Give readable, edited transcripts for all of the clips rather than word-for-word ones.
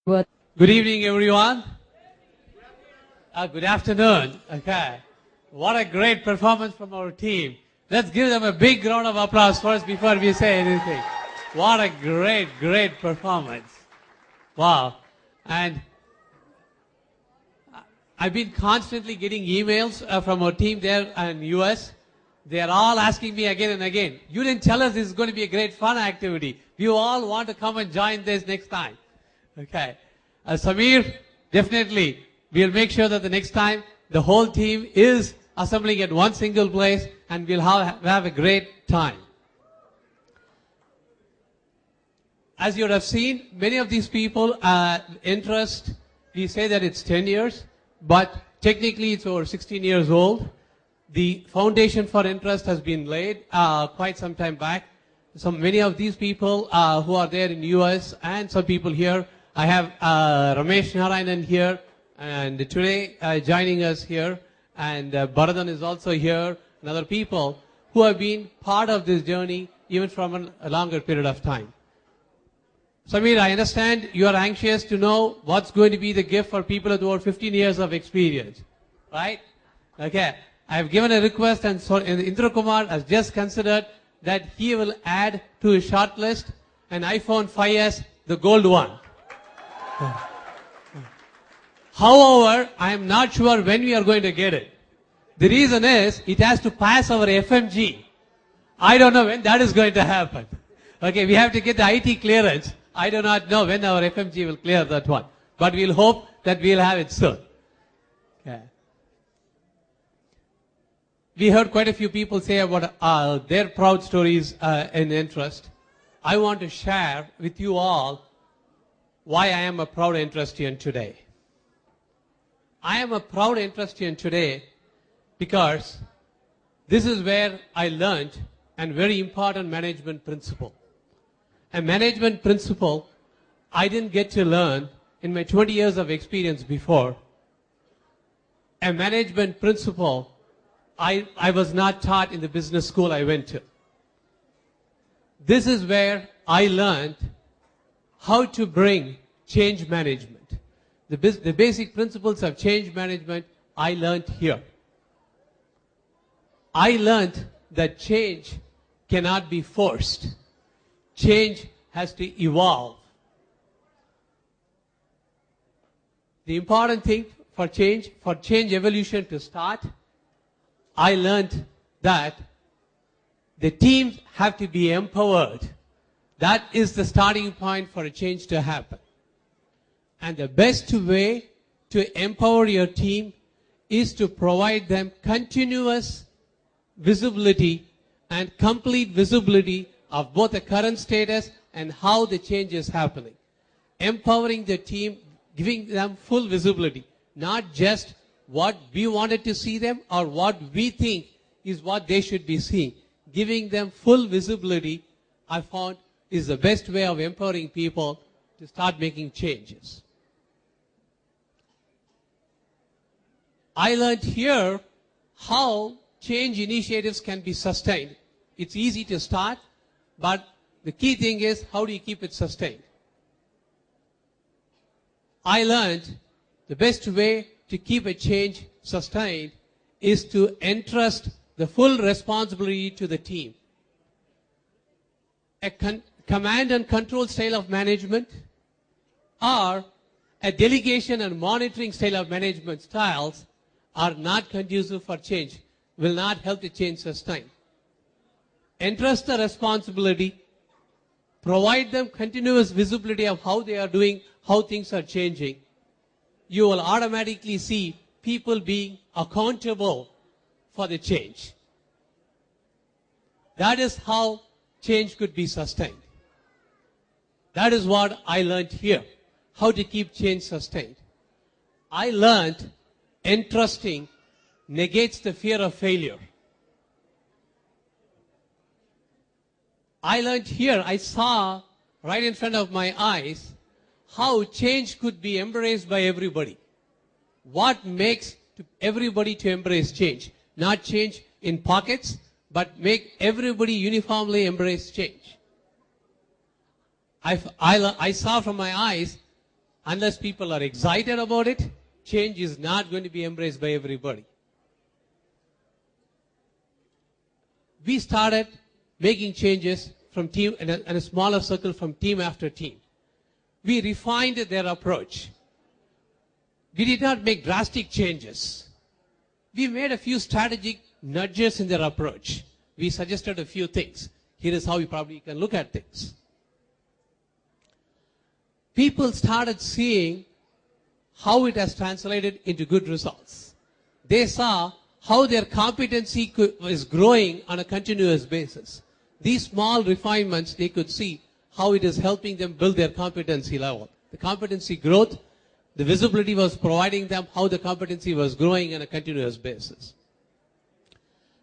What? Good evening, everyone. Good afternoon. Okay. What a great performance from our team. Let's give them a big round of applause first before we say anything. What a great performance. Wow. And I've been constantly getting emails from our team there in US. They are all asking me again and again, you didn't tell us this is going to be a great fun activity. We all want to come and join this next time. Okay. Samir, definitely, we'll make sure that the next time the whole team is assembling at one single place and we'll have a great time. As you would have seen, many of these people, interest, we say that it's 10 years, but technically it's over 16 years old. The foundation for interest has been laid quite some time back. So many of these people who are there in the US and some people here, I have Ramesh Narayanan here, and today joining us here, and Bharadan is also here, and other people who have been part of this journey even from a longer period of time. Samir, I understand you are anxious to know what's going to be the gift for people with over 15 years of experience, right? Okay, I have given a request, and so Indra Kumar has just considered that he will add to his short list an iPhone 5s, the gold one. However, I am not sure when we are going to get it. The reason is it has to pass our FMG. I don't know when that is going to happen. Okay, we have to get the IT clearance. I do not know when our FMG will clear that one. But we'll hope that we'll have it soon. Okay. We heard quite a few people say about their proud stories and interest. I want to share with you all why I am a proud Intrustian today. I am a proud Intrustian today because this is where I learned a very important management principle. A management principle I didn't get to learn in my 20 years of experience before. A management principle I was not taught in the business school I went to. This is where I learned how to bring change management. The basic principles of change management I learned here. I learned that change cannot be forced. Change has to evolve. The important thing for change evolution to start, I learned that the teams have to be empowered. That is the starting point for a change to happen. And the best way to empower your team is to provide them continuous visibility and complete visibility of both the current status and how the change is happening. Empowering the team, giving them full visibility, not just what we wanted to see them or what we think is what they should be seeing. Giving them full visibility, I found, is the best way of empowering people to start making changes. I learned here how change initiatives can be sustained. It's easy to start, but the key thing is how do you keep it sustained? I learned the best way to keep a change sustained is to entrust the full responsibility to the team. A command and control style of management or a delegation and monitoring style of management styles are not conducive for change, will not help the change sustain. Entrust the responsibility, provide them continuous visibility of how they are doing, how things are changing. You will automatically see people being accountable for the change. That is how change could be sustained. That is what I learned here, how to keep change sustained. I learned entrusting negates the fear of failure. I learned here, I saw right in front of my eyes how change could be embraced by everybody. What makes everybody to embrace change? Not change in pockets, but make everybody uniformly embrace change. I saw from my eyes unless people are excited about it, change is not going to be embraced by everybody. We started making changes from team in a smaller circle from team after team. We refined their approach. We did not make drastic changes. We made a few strategic nudges in their approach. We suggested a few things. Here is how you probably can look at things. People started seeing how it has translated into good results. They saw how their competency was growing on a continuous basis. These small refinements, they could see how it is helping them build their competency level. The competency growth, the visibility was providing them how the competency was growing on a continuous basis.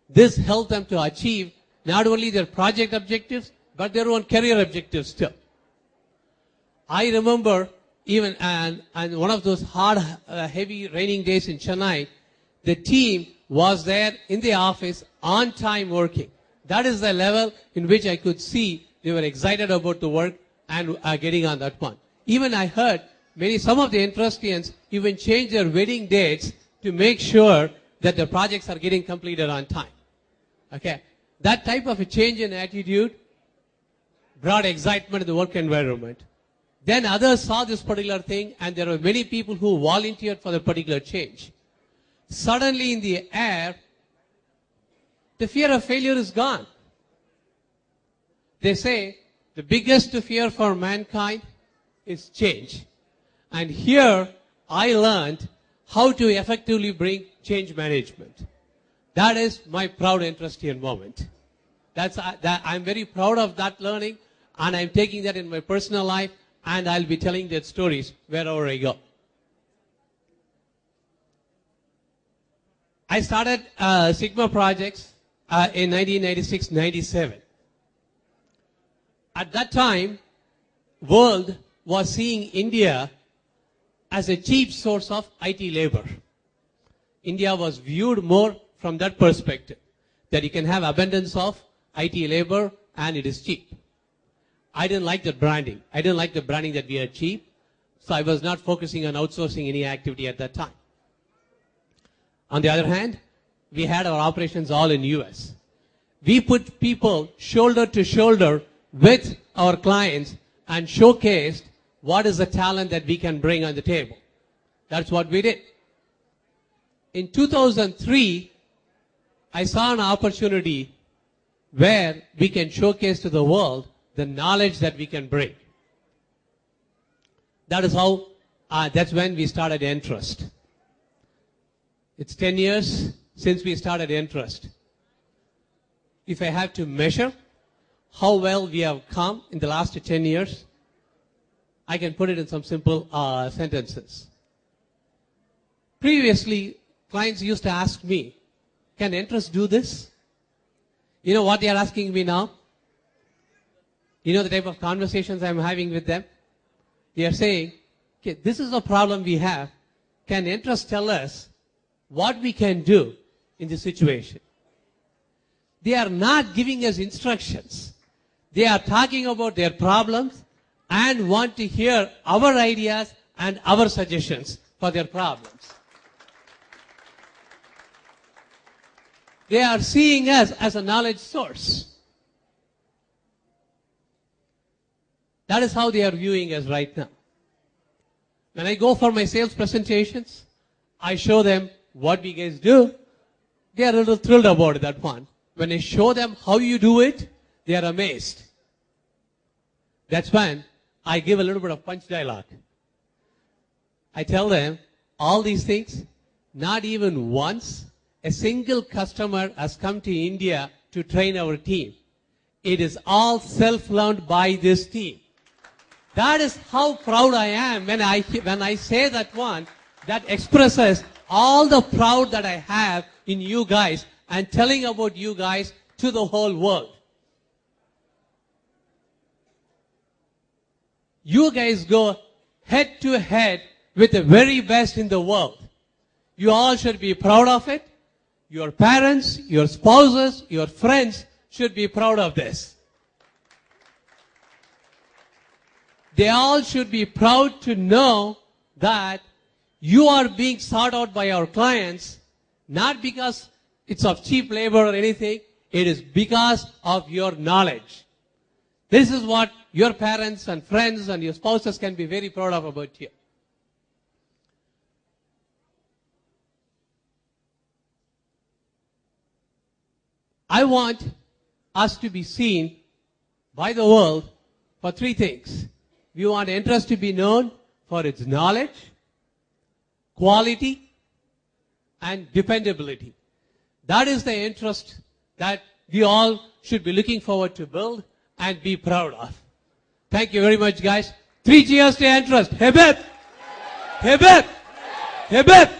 This helped them to achieve not only their project objectives, but their own career objectives too. I remember even on one of those hard, heavy raining days in Chennai, the team was there in the office on time working. That is the level in which I could see they were excited about the work and getting on that one. Even I heard some of the Entrustians even change their wedding dates to make sure that the projects are getting completed on time. Okay, that type of a change in attitude brought excitement in the work environment. Then others saw this particular thing, and there were many people who volunteered for the particular change. Suddenly in the air, the fear of failure is gone. They say the biggest fear for mankind is change. And here I learned how to effectively bring change management. That is my proud Entrustian moment. I'm very proud of that learning, and I'm taking that in my personal life, and I'll be telling that stories wherever I go. I started Sigma projects in 1996-97. At that time, world was seeing India as a cheap source of IT labor. India was viewed more from that perspective, that you can have abundance of IT labor and it is cheap. I didn't like that branding. I didn't like the branding that we are cheap, so I was not focusing on outsourcing any activity at that time. On the other hand, we had our operations all in US. We put people shoulder to shoulder with our clients and showcased what is the talent that we can bring on the table. That's what we did. In 2003, I saw an opportunity where we can showcase to the world the knowledge that we can bring. That is how, that's when we started Entrust. It's 10 years since we started Entrust. If I have to measure how well we have come in the last 10 years, I can put it in some simple sentences. Previously, clients used to ask me, can Entrust do this? You know what they are asking me now? You know the type of conversations I'm having with them? They are saying, okay, this is a problem we have. Can Entrust tell us what we can do in this situation? They are not giving us instructions. They are talking about their problems and want to hear our ideas and our suggestions for their problems. They are seeing us as a knowledge source. That is how they are viewing us right now. When I go for my sales presentations, I show them what we guys do. They are a little thrilled about that one. When I show them how you do it, they are amazed. That's when I give a little bit of punch dialogue. I tell them all these things, not even once a single customer has come to India to train our team. It is all self-learned by this team. That is how proud I am when I say that one. That expresses all the proud that I have in you guys and telling about you guys to the whole world. You guys go head to head with the very best in the world. You all should be proud of it. Your parents, your spouses, your friends should be proud of this. they all should be proud to know that you are being sought out by our clients, not because it's of cheap labor or anything. It is because of your knowledge. This is what your parents and friends and your spouses can be very proud of about you. I want us to be seen by the world for three things. We want Entrust to be known for its knowledge, quality, and dependability. That is the Entrust that we all should be looking forward to build and be proud of. Thank you very much, guys. 3 cheers to Entrust. Hip hip! Hip hip! Hip hip!